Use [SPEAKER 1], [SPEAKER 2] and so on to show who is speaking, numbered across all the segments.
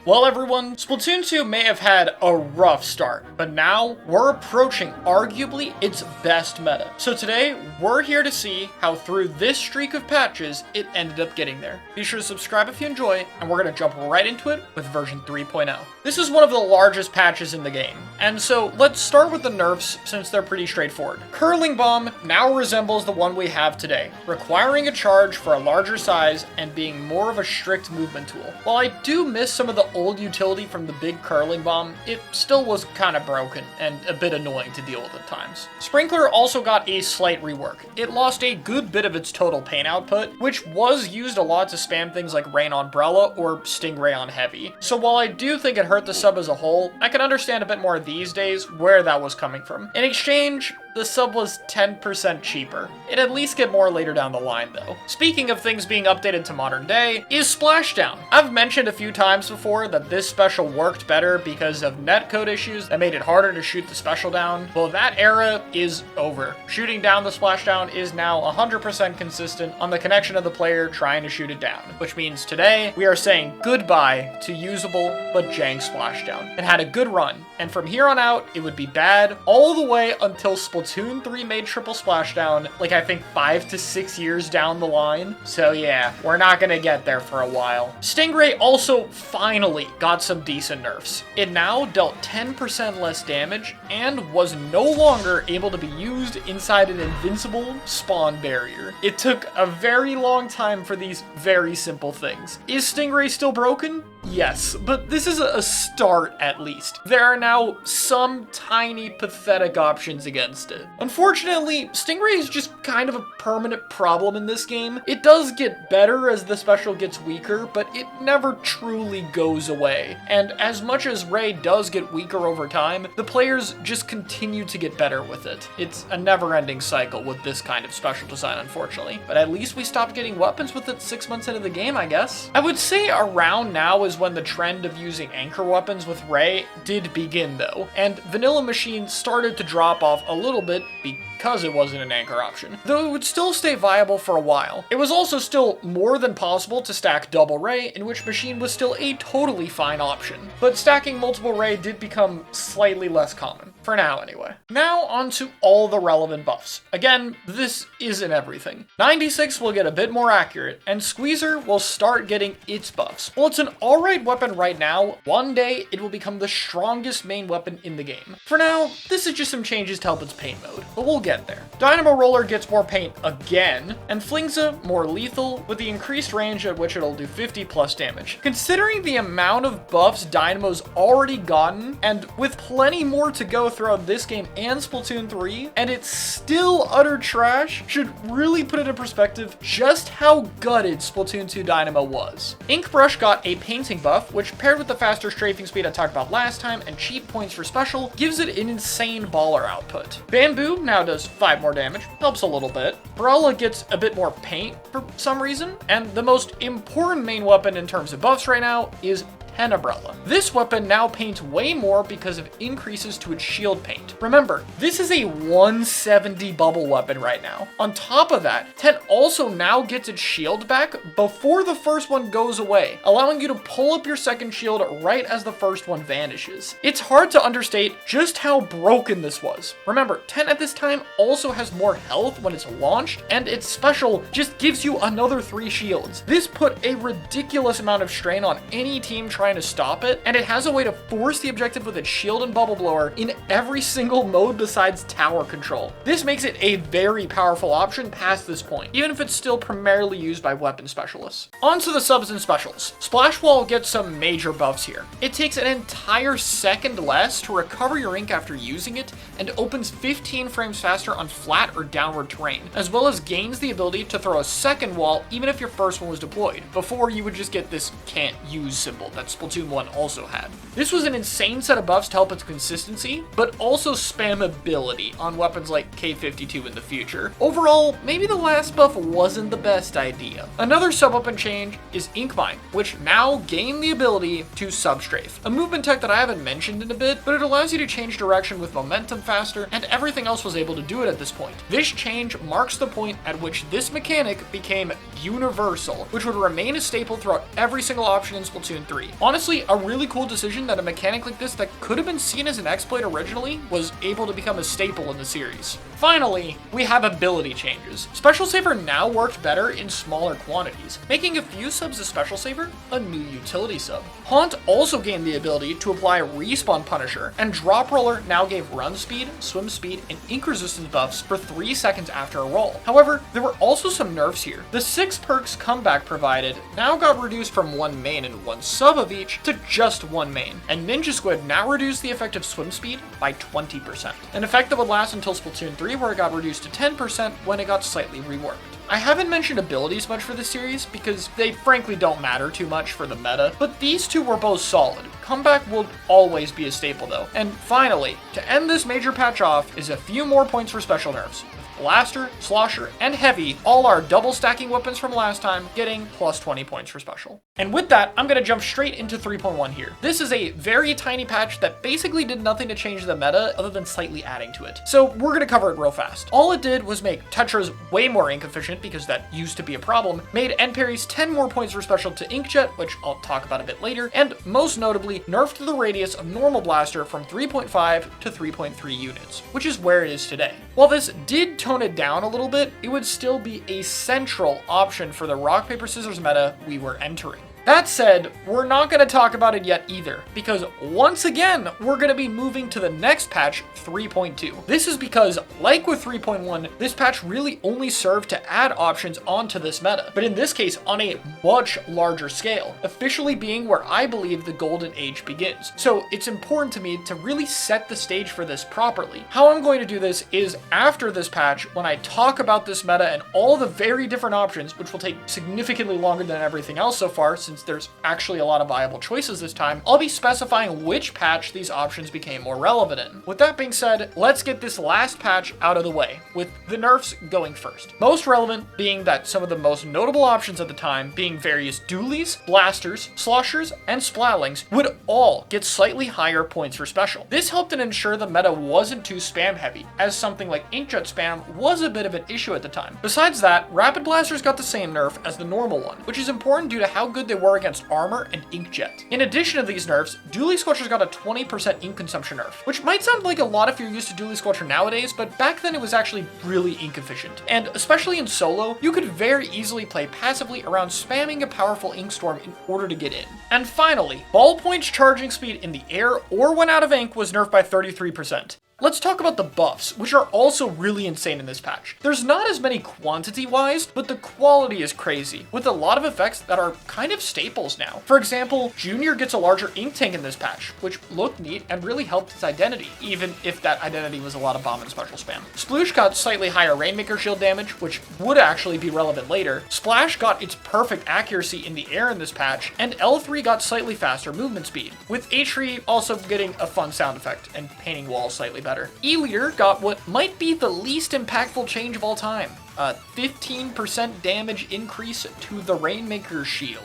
[SPEAKER 1] Well everyone, Splatoon 2 may have had a rough start, but now we're approaching arguably its best meta. So today, we're here to see how through this streak of patches, it ended up getting there. Be sure to subscribe if you enjoy, and we're going to jump right into it with version 3.0. This is one of the largest patches in the game, and so let's start with the nerfs since they're pretty straightforward. Curling Bomb now resembles the one we have today, requiring a charge for a larger size and being more of a strict movement tool. While I do miss some of the old utility from the big Curling Bomb, it still was kind of broken and a bit annoying to deal with at times. Sprinkler also got a slight rework. It lost a good bit of its total paint output, which was used a lot to spam things like Rain on Umbrella or Stingray on Heavy. So while I do think it hurt the sub as a whole, I can understand a bit more these days where that was coming from. In exchange, the sub was 10% cheaper. It'd at least get more later down the line though. Speaking of things being updated to modern day, is Splashdown. I've mentioned a few times before that this special worked better because of netcode issues that made it harder to shoot the special down. Well, that era is over. Shooting down the Splashdown is now 100% consistent on the connection of the player trying to shoot it down, which means today we are saying goodbye to usable but jank Splashdown. It had a good run, and from here on out, it would be bad all the way until Splatoon 3 made triple Splashdown, like I think 5 to 6 years down the line. So yeah, we're not gonna get there for a while. Stingray also finally got some decent nerfs. It now dealt 10% less damage and was no longer able to be used inside an invincible spawn barrier. It took a very long time for these very simple things. Is Stingray still broken? Yes, but this is a start at least. There are now some tiny pathetic options against it. Unfortunately, Stingray is just kind of a permanent problem in this game. It does get better as the special gets weaker, but it never truly goes away. And as much as Ray does get weaker over time, the players just continue to get better with it. It's a never-ending cycle with this kind of special design, unfortunately. But at least we stopped getting weapons with it 6 months into the game, I guess. I would say around now is when the trend of using anchor weapons with Ray did begin though, and Vanilla Machine started to drop off a little bit because it wasn't an anchor option, though it would still stay viable for a while. It was also still more than possible to stack double Ray, in which Machine was still a totally fine option, but stacking multiple Ray did become slightly less common, for now anyway. Now on to all the relevant buffs. Again, this isn't everything. 96 will get a bit more accurate, and Squeezer will start getting its buffs. While it's an alright weapon right now, one day it will become the strongest main weapon in the game. For now, this is just some changes to help its paint mode, but we'll get there. Dynamo Roller gets more paint again, and Flingza more lethal with the increased range at which it'll do 50 plus damage. Considering the amount of buffs Dynamo's already gotten, and with plenty more to go throughout this game and Splatoon 3, and it's still utter trash, should really put it in perspective just how gutted Splatoon 2 Dynamo was. Inkbrush got a painting buff, which paired with the faster strafing speed I talked about last time and cheap points for special, gives it an insane baller output. Bamboo now does 5 more damage, helps a little bit. Umbrella gets a bit more paint for some reason, and the most important main weapon in terms of buffs right now is Umbrella. This weapon now paints way more because of increases to its shield paint. Remember, this is a 170 bubble weapon right now. On top of that, 10 also now gets its shield back before the first one goes away, allowing you to pull up your second shield right as the first one vanishes. It's hard to understate just how broken this was. Remember, 10 at this time also has more health when it's launched, and its special just gives you another 3 shields. This put a ridiculous amount of strain on any team trying to stop it, and it has a way to force the objective with its shield and bubble blower in every single mode besides tower control. This makes it a very powerful option past this point, even if it's still primarily used by weapon specialists. On to the subs and specials. Splash Wall gets some major buffs here. It takes an entire second less to recover your ink after using it, and opens 15 frames faster on flat or downward terrain, as well as gains the ability to throw a second wall even if your first one was deployed. Before, you would just get this can't use symbol that's Splatoon 1 also had. This was an insane set of buffs to help its consistency, but also spammability on weapons like K52 in the future. Overall, maybe the last buff wasn't the best idea. Another sub-weapon change is Ink Mine, which now gain the ability to substrafe, a movement tech that I haven't mentioned in a bit, but it allows you to change direction with momentum faster, and everything else was able to do it at this point. This change marks the point at which this mechanic became universal, which would remain a staple throughout every single option in Splatoon 3. Honestly, a really cool decision that a mechanic like this that could have been seen as an exploit originally was able to become a staple in the series. Finally, we have ability changes. Special Saver now worked better in smaller quantities, making a few subs of Special Saver a new utility sub. Haunt also gained the ability to apply Respawn Punisher, and Drop Roller now gave run speed, swim speed, and ink resistance buffs for 3 seconds after a roll. However, there were also some nerfs here. The 6 perks Comeback provided now got reduced from 1 main and 1 sub of each to just 1 main, and Ninja Squid now reduced the effective swim speed by 20%, an effect that would last until Splatoon 3, where it got reduced to 10% when it got slightly reworked. I haven't mentioned abilities much for this series because they frankly don't matter too much for the meta, but these two were both solid. Comeback will always be a staple though. And finally, to end this major patch off is a few more points for special nerfs. Blaster, Slosher, and Heavy, all our double stacking weapons from last time, getting plus 20 points for special. And with that, I'm going to jump straight into 3.1 here. This is a very tiny patch that basically did nothing to change the meta other than slightly adding to it. So we're going to cover it real fast. All it did was make Tetras way more ink efficient because that used to be a problem, made end parries 10 more points for special to Inkjet, which I'll talk about a bit later, and most notably nerfed the radius of normal Blaster from 3.5 to 3.3 units, which is where it is today. While this did tone it down a little bit, it would still be a central option for the rock, paper, scissors meta we were entering. That said, we're not going to talk about it yet either, because once again, we're going to be moving to the next patch, 3.2. This is because, like with 3.1, this patch really only served to add options onto this meta, but in this case, on a much larger scale, officially being where I believe the golden age begins. So it's important to me to really set the stage for this properly. How I'm going to do this is after this patch, when I talk about this meta and all the very different options, which will take significantly longer than everything else so far, since there's actually a lot of viable choices this time, I'll be specifying which patch these options became more relevant in. With that being said, let's get this last patch out of the way, with the nerfs going first. Most relevant being that some of the most notable options at the time, being various dualies, blasters, sloshers, and splatlings, would all get slightly higher points for special. This helped to ensure the meta wasn't too spam heavy, as something like Inkjet spam was a bit of an issue at the time. Besides that, rapid blasters got the same nerf as the normal one, which is important due to how good they were against armor and inkjet. In addition to these nerfs, dually squelchers got a 20% ink consumption nerf, which might sound like a lot if you're used to dually squelcher nowadays, but back then it was actually really ink efficient. And especially in solo, you could very easily play passively around spamming a powerful ink storm in order to get in. And finally, ballpoint's charging speed in the air or when out of ink was nerfed by 33%. Let's talk about the buffs, which are also really insane in this patch. There's not as many quantity-wise, but the quality is crazy, with a lot of effects that are kind of staples now. For example, Junior gets a larger ink tank in this patch, which looked neat and really helped its identity, even if that identity was a lot of bomb and special spam. Sploosh got slightly higher Rainmaker shield damage, which would actually be relevant later. Splash got its perfect accuracy in the air in this patch, and L3 got slightly faster movement speed, with H3 also getting a fun sound effect and painting walls slightly better. E-Leader got what might be the least impactful change of all time, a 15% damage increase to the Rainmaker shield.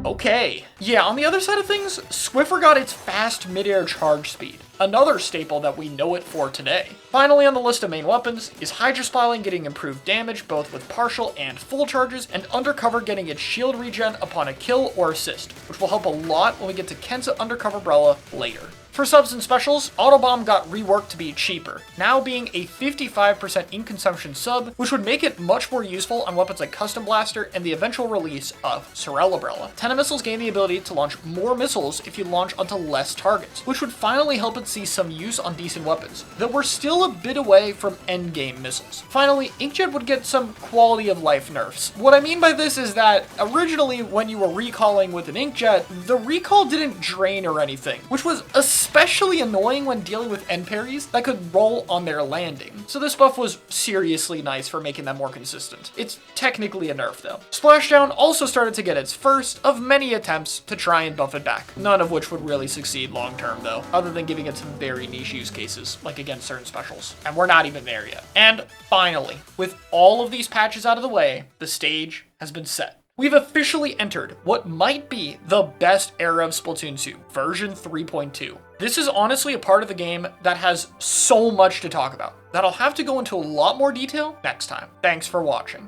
[SPEAKER 1] Okay. Yeah, on the other side of things, Swiffer got its fast mid-air charge speed, another staple that we know it for today. Finally on the list of main weapons is Hydrospiraling getting improved damage both with partial and full charges, and Undercover getting its shield regen upon a kill or assist, which will help a lot when we get to Kensa Undercover Umbrella later. For subs and specials, Autobomb got reworked to be cheaper, now being a 55% ink consumption sub, which would make it much more useful on weapons like Custom Blaster and the eventual release of Sorel Umbrella. Tenna missiles gain the ability to launch more missiles if you launch onto less targets, which would finally help it see some use on decent weapons, though we're still a bit away from endgame missiles. Finally, Inkjet would get some quality of life nerfs. What I mean by this is that originally when you were recalling with an Inkjet, the recall didn't drain or anything, which was especially annoying when dealing with end parries that could roll on their landing. So this buff was seriously nice for making them more consistent. It's technically a nerf though. Splashdown also started to get its first of many attempts to try and buff it back, none of which would really succeed long term though, other than giving it some very niche use cases, like against certain specials. And we're not even there yet. And finally, with all of these patches out of the way, the stage has been set. We've officially entered what might be the best era of Splatoon 2, version 3.2. This is honestly a part of the game that has so much to talk about that I'll have to go into a lot more detail next time. Thanks for watching.